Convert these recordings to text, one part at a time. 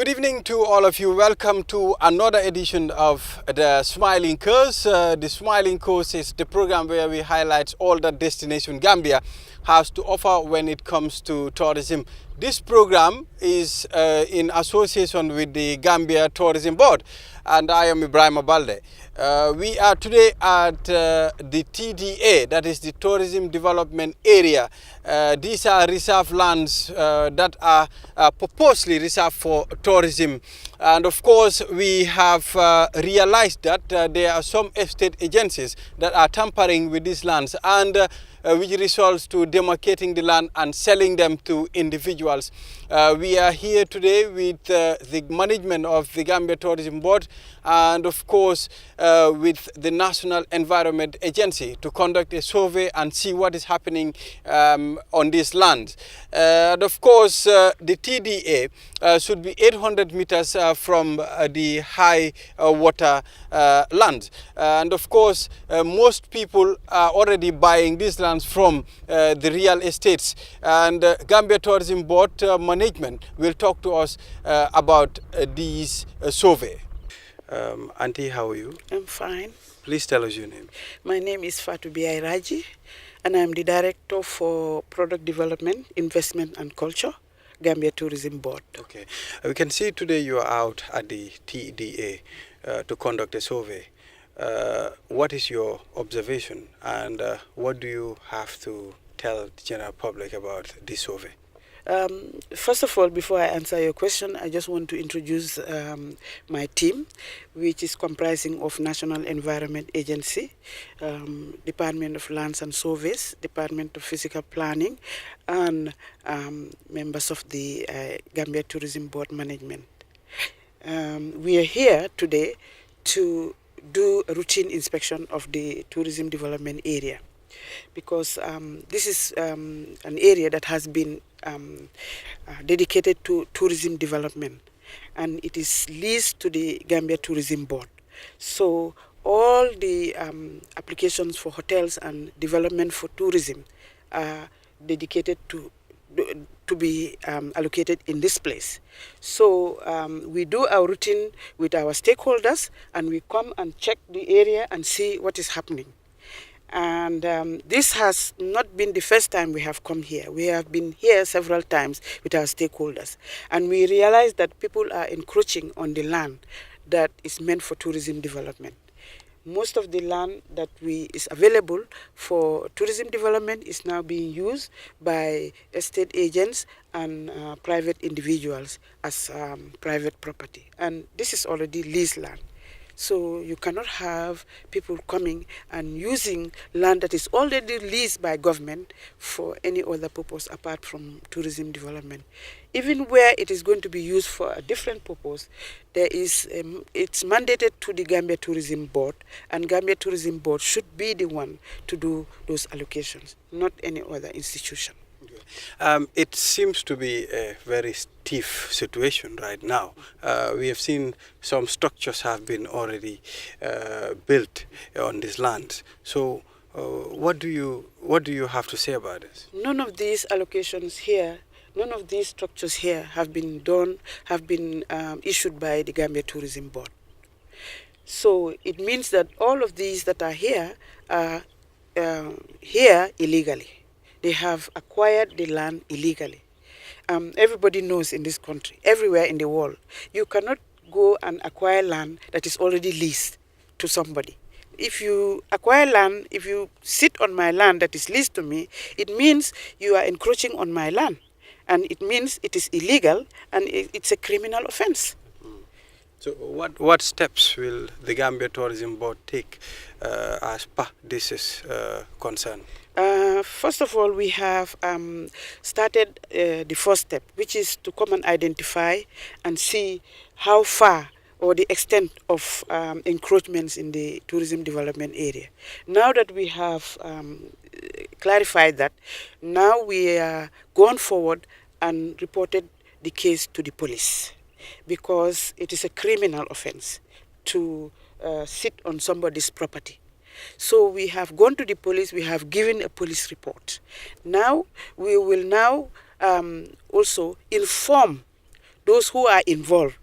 Good evening to all of you. Welcome to another edition of the Smiling Coast. The Smiling Coast is the program where we highlight all that destination Gambia has to offer when it comes to tourism. This program is in association with the Gambia Tourism Board, and I am Ibrahim Abalde. We are today at the TDA, that is the Tourism Development Area. These are reserve lands that are purposely reserved for tourism. And of course, we have realized that there are some estate agencies that are tampering with these lands, and which results to demarcating the land and selling them to individuals. We are here today with the management of the Gambia Tourism Board and of course with the National Environment Agency to conduct a survey and see what is happening on these lands. And of course the TDA should be 800 meters from the high water lands. And of course most people are already buying these lands from the real estates, and Gambia Tourism Board management will talk to us about these survey. Auntie, how are you? I'm fine. Please tell us your name. My name is Fatou Biaye Raji, and I'm the Director for Product Development, Investment and Culture, Gambia Tourism Board. Okay. We can see today you are out at the TDA to conduct a survey. What is your observation, and what do you have to tell the general public about this survey? First of all, before I answer your question, I just want to introduce my team, which is comprising of National Environment Agency, Department of Lands and Surveys, Department of Physical Planning, and members of the Gambia Tourism Board management. We are here today to do a routine inspection of the tourism development area, because this is an area that has been dedicated to tourism development, and it is leased to the Gambia Tourism Board. So all the applications for hotels and development for tourism are dedicated to be allocated in this place. So we do our routine with our stakeholders, and we come and check the area and see what is happening. And this has not been the first time we have come here. We have been here several times with our stakeholders, and we realize that people are encroaching on the land that is meant for tourism development. Most of the land that is available for tourism development is now being used by estate agents and private individuals as private property. And this is already leased land. So you cannot have people coming and using land that is already leased by government for any other purpose apart from tourism development. Even where it is going to be used for a different purpose, it's mandated to the Gambia Tourism Board, and Gambia Tourism Board should be the one to do those allocations, not any other institution. It seems to be a very stiff situation right now. We have seen some structures have been already built on this land. So what do you have to say about this? None of these allocations here, none of these structures here have been issued by the Gambia Tourism Board. So it means that all of these that are here are here illegally. They have acquired the land illegally. Everybody knows in this country, everywhere in the world, you cannot go and acquire land that is already leased to somebody. If you acquire land, if you sit on my land that is leased to me, it means you are encroaching on my land. And it means it is illegal, and it's a criminal offense. So what steps will the Gambia Tourism Board take as per this is concerned? First of all, we have started the first step, which is to come and identify and see how far or the extent of encroachments in the tourism development area. Now that we have clarified that, now we are gone forward and reported the case to the police, because it is a criminal offense to sit on somebody's property. So we have gone to the police, we have given a police report. Now we will also inform those who are involved.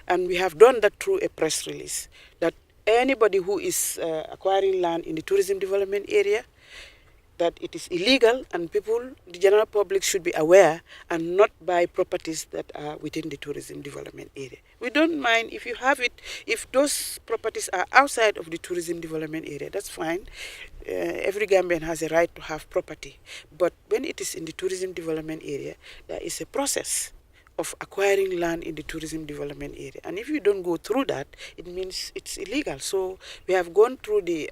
And we have done that through a press release, that anybody who is acquiring land in the tourism development area, that it is illegal, and people, the general public, should be aware and not buy properties that are within the tourism development area. We don't mind if you have it, if those properties are outside of the tourism development area, that's fine. Every Gambian has a right to have property. But when it is in the tourism development area, there is a process of acquiring land in the tourism development area. And if you don't go through that, it means it's illegal. So we have gone through the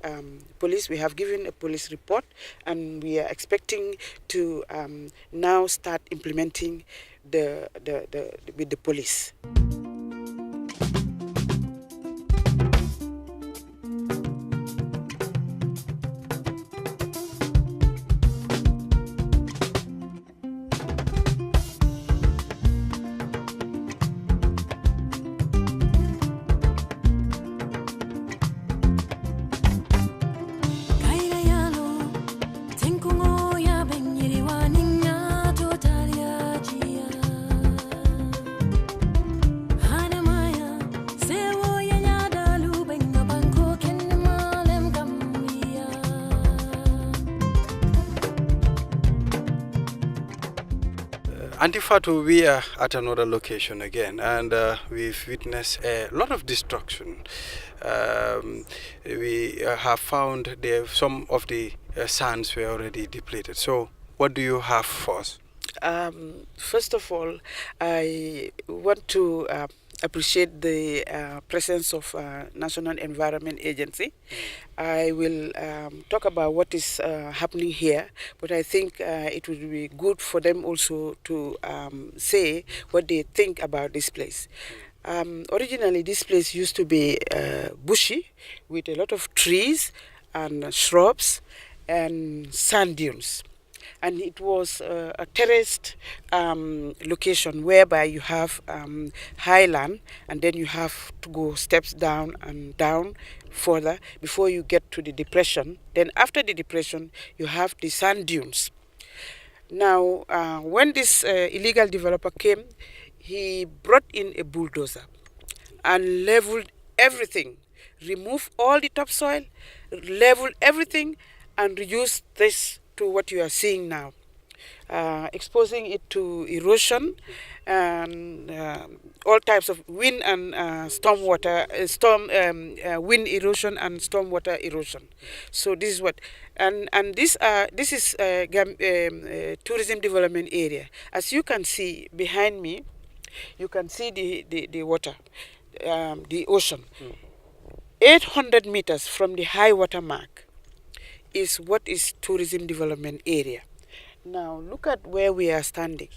police, we have given a police report, and we are expecting to now start implementing with the police. Antifatu, we are at another location again, and we've witnessed a lot of destruction. We have found there some of the sands were already depleted. So, what do you have for us? First of all, I want to appreciate the presence of National Environment Agency. I will talk about what is happening here, but I think it would be good for them also to say what they think about this place. Originally, this place used to be bushy with a lot of trees and shrubs and sand dunes. And it was a terraced location whereby you have highland, and then you have to go steps down and down further before you get to the depression. Then after the depression, you have the sand dunes. Now, when this illegal developer came, he brought in a bulldozer and leveled everything, removed all the topsoil, leveled everything, and reduced this to what you are seeing now, exposing it to erosion and all types of wind and wind erosion and stormwater erosion. So this is what, and this is tourism development area. As you can see behind me, you can see the water, the ocean. 800 meters from the high water mark is what is tourism development area. Now look at where we are standing.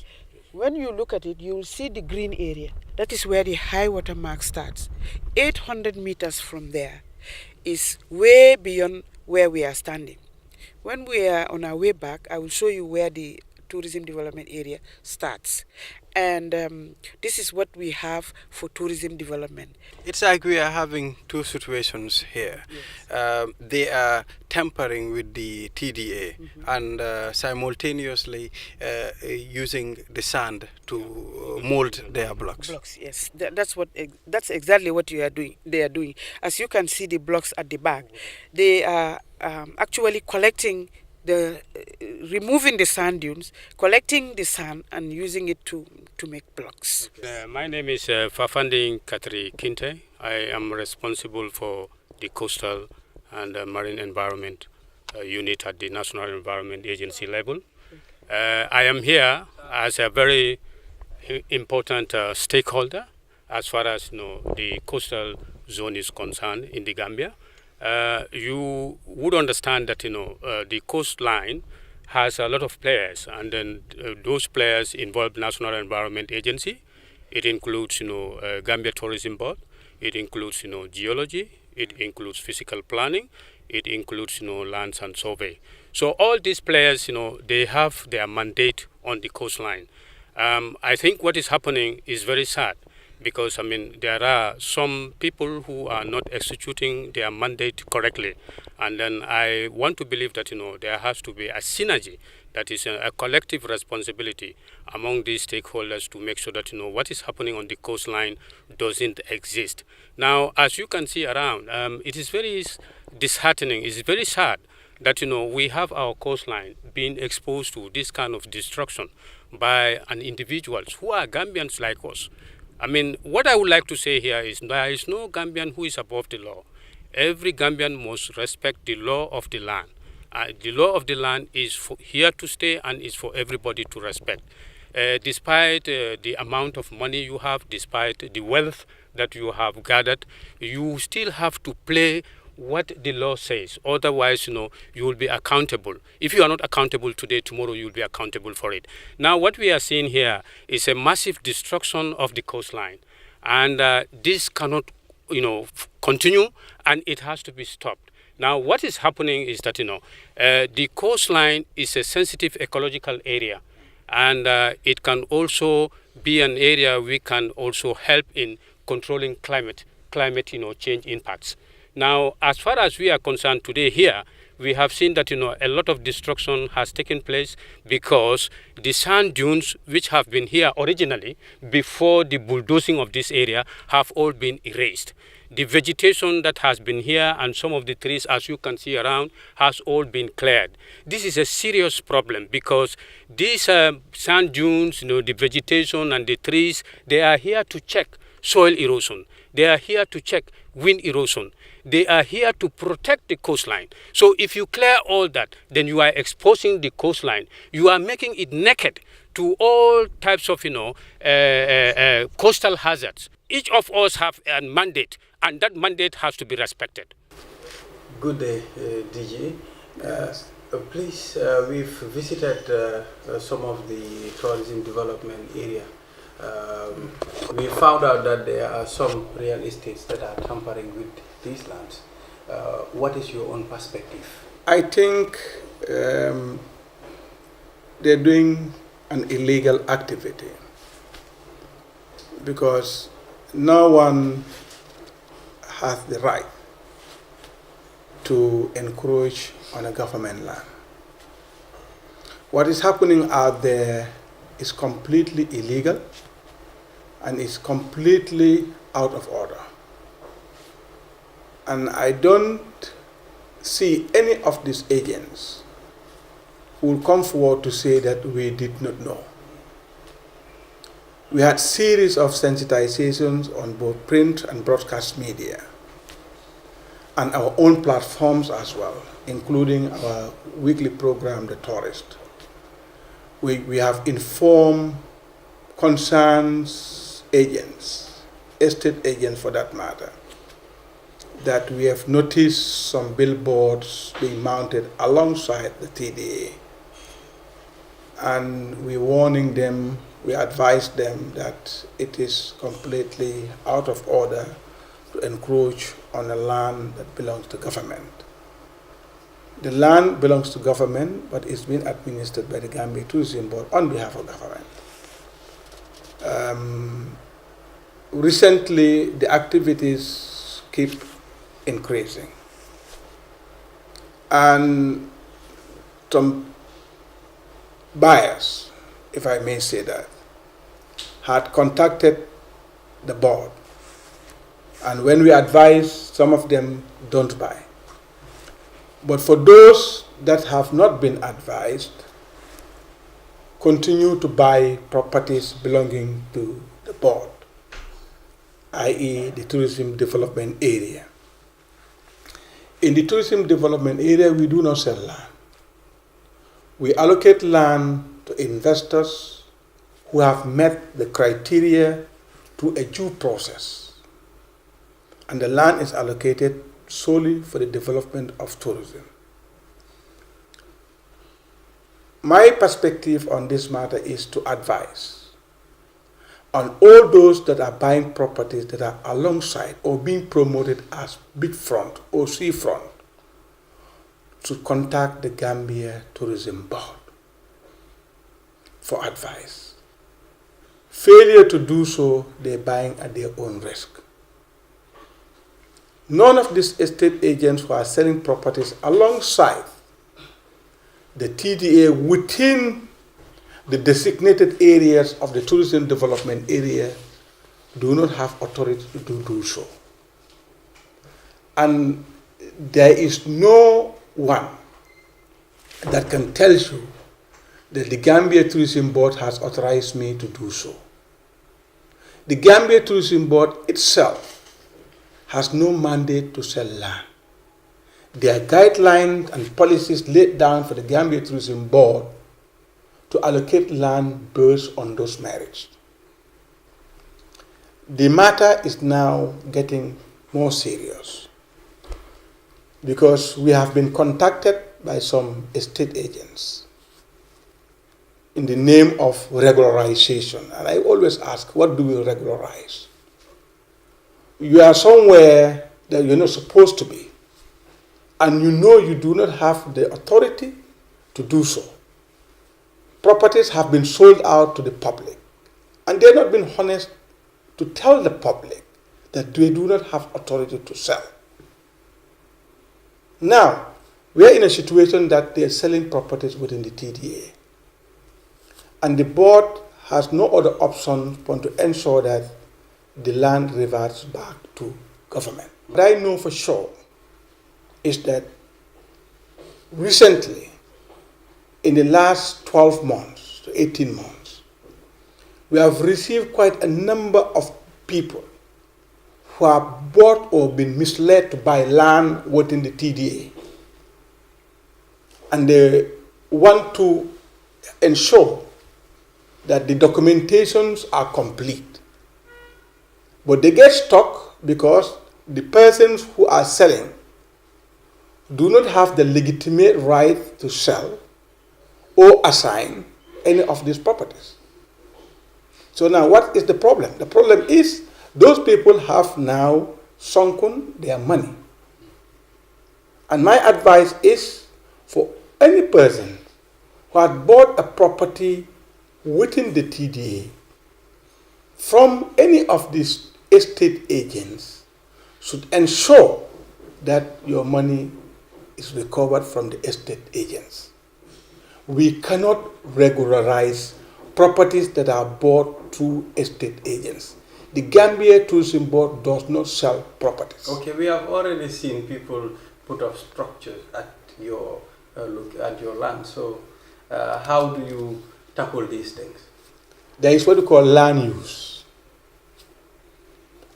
When you look at it, you will see the green area. That is where the high water mark starts. 800 meters from there is way beyond where we are standing. When we are on our way back, I will show you where the tourism development area starts. And this is what we have for tourism development. It's like we are having two situations here. Yes. They are tampering with the TDA and simultaneously using the sand to mold their blocks. Blocks, yes. That's exactly what they are doing. As you can see the blocks at the back, they are actually collecting removing the sand dunes, collecting the sand and using it to make blocks. My name is Fafanding Katri Kinte. I am responsible for the coastal and marine environment unit at the National Environment Agency level. I am here as a very important stakeholder as far as the coastal zone is concerned in the Gambia. You would understand that the coastline has a lot of players, and then those players involve National Environment Agency. It includes Gambia Tourism Board. It includes geology. It includes physical planning. It includes lands and survey. So all these players they have their mandate on the coastline. I think what is happening is very sad. because I mean there are some people who are not executing their mandate correctly, and then I want to believe that there has to be a synergy, that is a collective responsibility among these stakeholders to make sure that what is happening on the coastline doesn't exist. Now, as you can see around, it is very disheartening. It's very sad that we have our coastline being exposed to this kind of destruction by an individuals who are Gambians like us. I mean, what I would like to say here is there is no Gambian who is above the law. Every Gambian must respect the law of the land. The law of the land is here to stay and is for everybody to respect. Despite the amount of money you have, despite the wealth that you have gathered, you still have to play what the law says. Otherwise, you will be accountable. If you are not accountable today, tomorrow you will be accountable for it. Now, what we are seeing here is a massive destruction of the coastline. And this cannot, continue, and it has to be stopped. Now, what is happening is that, the coastline is a sensitive ecological area. And it can also be an area we can also help in controlling climate change impacts. Now, as far as we are concerned today here, we have seen that a lot of destruction has taken place because the sand dunes which have been here originally before the bulldozing of this area have all been erased. The vegetation that has been here and some of the trees, as you can see around, has all been cleared. This is a serious problem because these sand dunes, the vegetation and the trees, they are here to check soil erosion. They are here to check wind erosion. They are here to protect the coastline. So if you clear all that, then you are exposing the coastline. You are making it naked to all types of, coastal hazards. Each of us have a mandate, and that mandate has to be respected. Good day, DJ. Please, we've visited some of the tourism development area. We found out that there are some real estates that are tampering with these lands. What is your own perspective? I think they're doing an illegal activity because no one has the right to encroach on a government land. What is happening out there is completely illegal and is completely out of order. And I don't see any of these agents who will come forward to say that we did not know. We had series of sensitizations on both print and broadcast media and our own platforms as well, including our weekly program, The Tourist. We have informed concerns agents, estate agents for that matter, that we have noticed some billboards being mounted alongside the TDA. And we're warning them, we advise them that it is completely out of order to encroach on a land that belongs to government. The land belongs to government, but it's being administered by the Gambia Tourism Board on behalf of government. Recently, the activities keep increasing. And some buyers, if I may say that, had contacted the board. And when we advise, some of them don't buy. But for those that have not been advised, continue to buy properties belonging to the board, i.e. the tourism development area. In the tourism development area, we do not sell land. We allocate land to investors who have met the criteria through a due process. And the land is allocated solely for the development of tourism. My perspective on this matter is to advise on all those that are buying properties that are alongside or being promoted as beachfront or seafront to contact the Gambia Tourism Board for advice. Failure to do so, they're buying at their own risk. None of these estate agents who are selling properties alongside the TDA within the designated areas of the tourism development area do not have authority to do so. And there is no one that can tell you that the Gambia Tourism Board has authorized me to do so. The Gambia Tourism Board itself has no mandate to sell land. There are guidelines and policies laid down for the Gambia Tourism Board to allocate land based on those merits. The matter is now getting more serious because we have been contacted by some estate agents in the name of regularization. And I always ask, what do we regularize? You are somewhere that you're not supposed to be, and you know you do not have the authority to do so. Properties have been sold out to the public, and they're not being honest to tell the public that they do not have authority to sell. Now, we are in a situation that they're selling properties within the TDA, and the board has no other option but to ensure that the land reverts back to government. What I know for sure is that recently, in the last 12 months to 18 months, we have received quite a number of people who have bought or been misled to buy land within the TDA. And they want to ensure that the documentations are complete. But they get stuck because the persons who are selling do not have the legitimate right to sell or assign any of these properties. So now what is the problem? The problem is those people have now sunken their money. And my advice is for any person who had bought a property within the TDA from any of these estate agents should ensure that your money is recovered from the estate agents. We cannot regularize properties that are bought through estate agents. The Gambia Tourism Board does not sell properties. Okay, we have already seen people put up structures at your land. So how do you tackle these things? There is what we call land use.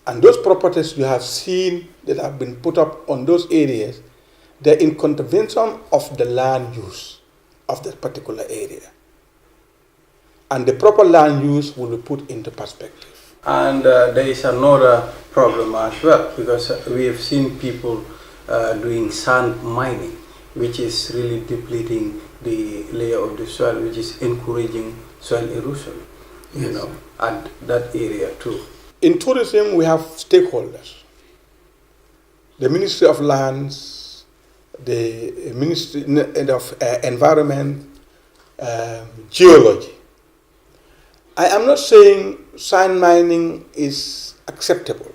And those properties you have seen that have been put up on those areas, they're in contravention of the land use of that particular area. And the proper land use will be put into perspective. And there is another problem as well, because we have seen people doing sand mining, which is really depleting the layer of the soil, which is encouraging soil erosion, you know, at that area too. In tourism, we have stakeholders. The Ministry of Lands, the Ministry of Environment, Geology. I am not saying sand mining is acceptable,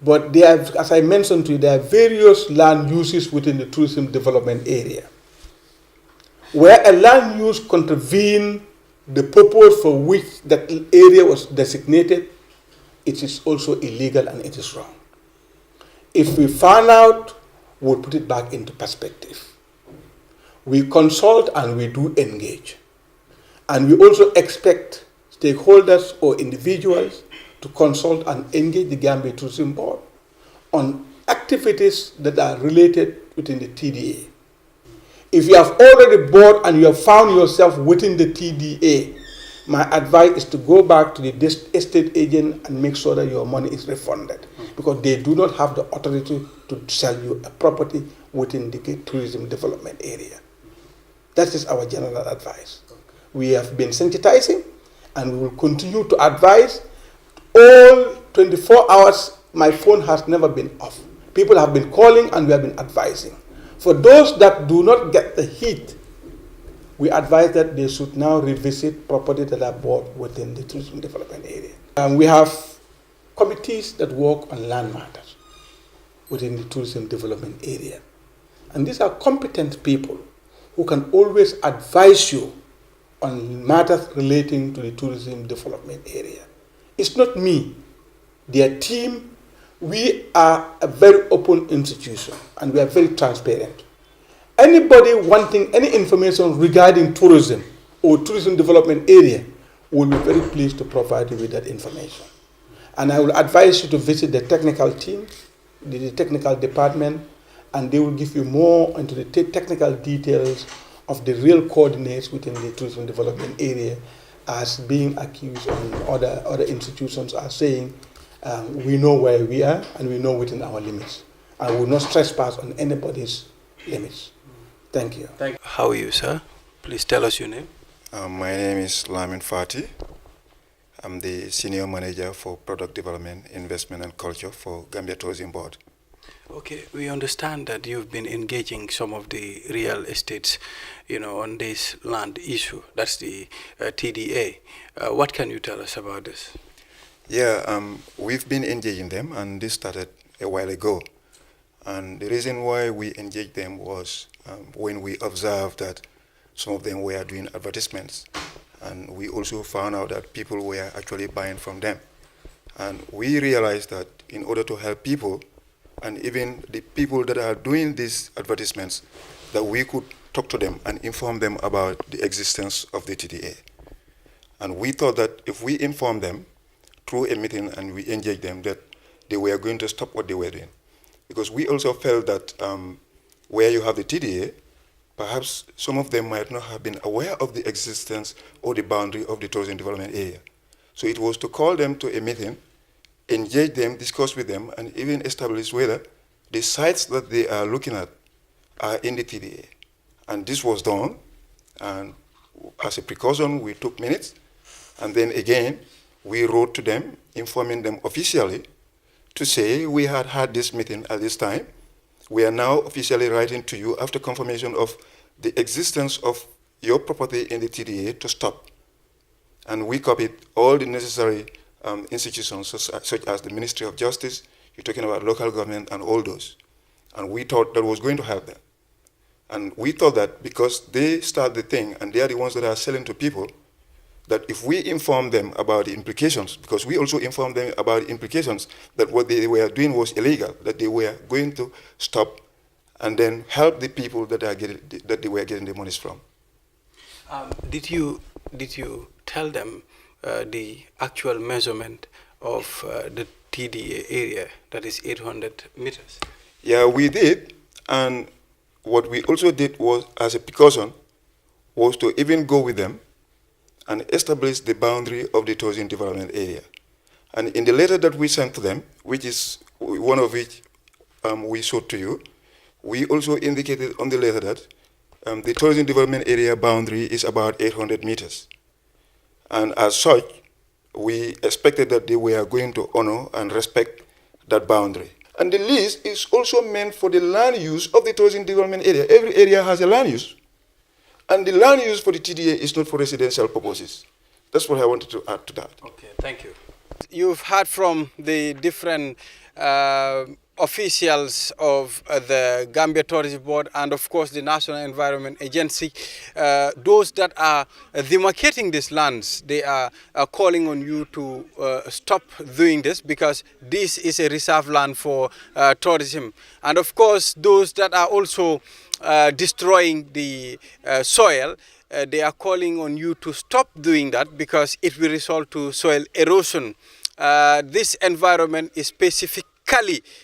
but there are, as I mentioned to you, there are various land uses within the tourism development area. Where a land use contravenes the purpose for which that area was designated, it is also illegal and it is wrong. If we find out, we'll put it back into perspective. We consult and we do engage. And we also expect stakeholders or individuals to consult and engage the Gambia Tourism Board on activities that are related within the TDA. If you have already bought and you have found yourself within the TDA, my advice is to go back to the estate agent and make sure that your money is refunded, because they do not have the authority to sell you a property within the tourism development area. That is our general advice. We have been sensitizing and we will continue to advise. All 24 hours, my phone has never been off. People have been calling and we have been advising. For those that do not get the heat we advise that they should now revisit properties that are bought within the tourism development area. And we have committees that work on land matters within the tourism development area. And these are competent people who can always advise you on matters relating to the tourism development area. It's not me, their team. We are a very open institution and we are very transparent. Anybody wanting any information regarding tourism or tourism development area will be very pleased to provide you with that information. And I will advise you to visit the technical team, the technical department, and they will give you more into the technical details of the real coordinates within the tourism development area, as being accused and other institutions are saying, we know where we are and we know within our limits. I will not trespass on anybody's limits. Thank you. How are you, sir? Please tell us your name. My name is Lamin Fati. I'm the Senior Manager for Product Development, Investment and Culture for Gambia Tourism Board. Okay, we understand that you've been engaging some of the real estates, on this land issue. That's the TDA. What can you tell us about this? Yeah, we've been engaging them, and this started a while ago. And the reason why we engaged them was when we observed that some of them were doing advertisements, and we also found out that people were actually buying from them. And we realized that in order to help people, and even the people that are doing these advertisements, that we could talk to them and inform them about the existence of the TDA. And we thought that if we inform them through a meeting and we engage them, that they were going to stop what they were doing. Because we also felt that where you have the TDA, perhaps some of them might not have been aware of the existence or the boundary of the tourism development area. So it was to call them to a meeting, engage them, discuss with them, and even establish whether the sites that they are looking at are in the TDA. And this was done, and as a precaution, we took minutes, and then again, we wrote to them, informing them officially to say we had had this meeting at this time. We are now officially writing to you after confirmation of the existence of your property in the TDA to stop. And we copied all the necessary institutions such as the Ministry of Justice, you're talking about local government and all those. And we thought that was going to help them. And we thought that because they start the thing and they are the ones that are selling to people, that if we inform them about the implications, because we also informed them about the implications, that what they were doing was illegal, that they were going to stop and then help the people that they were getting the monies from. Did you tell them the actual measurement of the TDA area, that is 800 meters? Yeah, we did, and what we also did was, as a precaution, was to even go with them and establish the boundary of the tourism development area. And in the letter that we sent to them, which is one of which we showed to you, we also indicated on the letter that the tourism development area boundary is about 800 meters. And as such, we expected that they were going to honor and respect that boundary. And the lease is also meant for the land use of the tourism development area. Every area has a land use. And the land use for the TDA is not for residential purposes. That's what I wanted to add to that. Okay, thank you. You've heard from the different officials of the Gambia Tourism Board and of course the National Environment Agency. Those that are demarcating these lands, they are calling on you to stop doing this, because this is a reserve land for tourism. And of course those that are also destroying the soil, they are calling on you to stop doing that, because it will result to soil erosion. This environment is specifically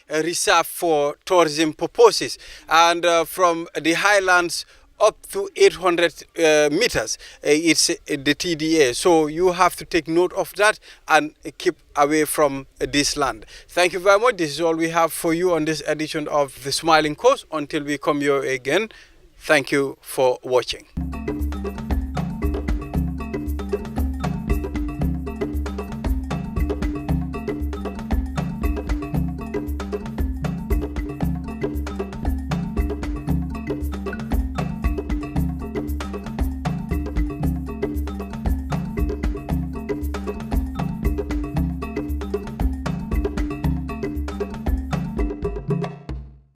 reserved for tourism purposes, and from the highlands up to 800 meters, it's the TDA. So you have to take note of that and keep away from this land. Thank you very much. This is all we have for you on this edition of The Smiling Coast. Until we come here again, thank you for watching.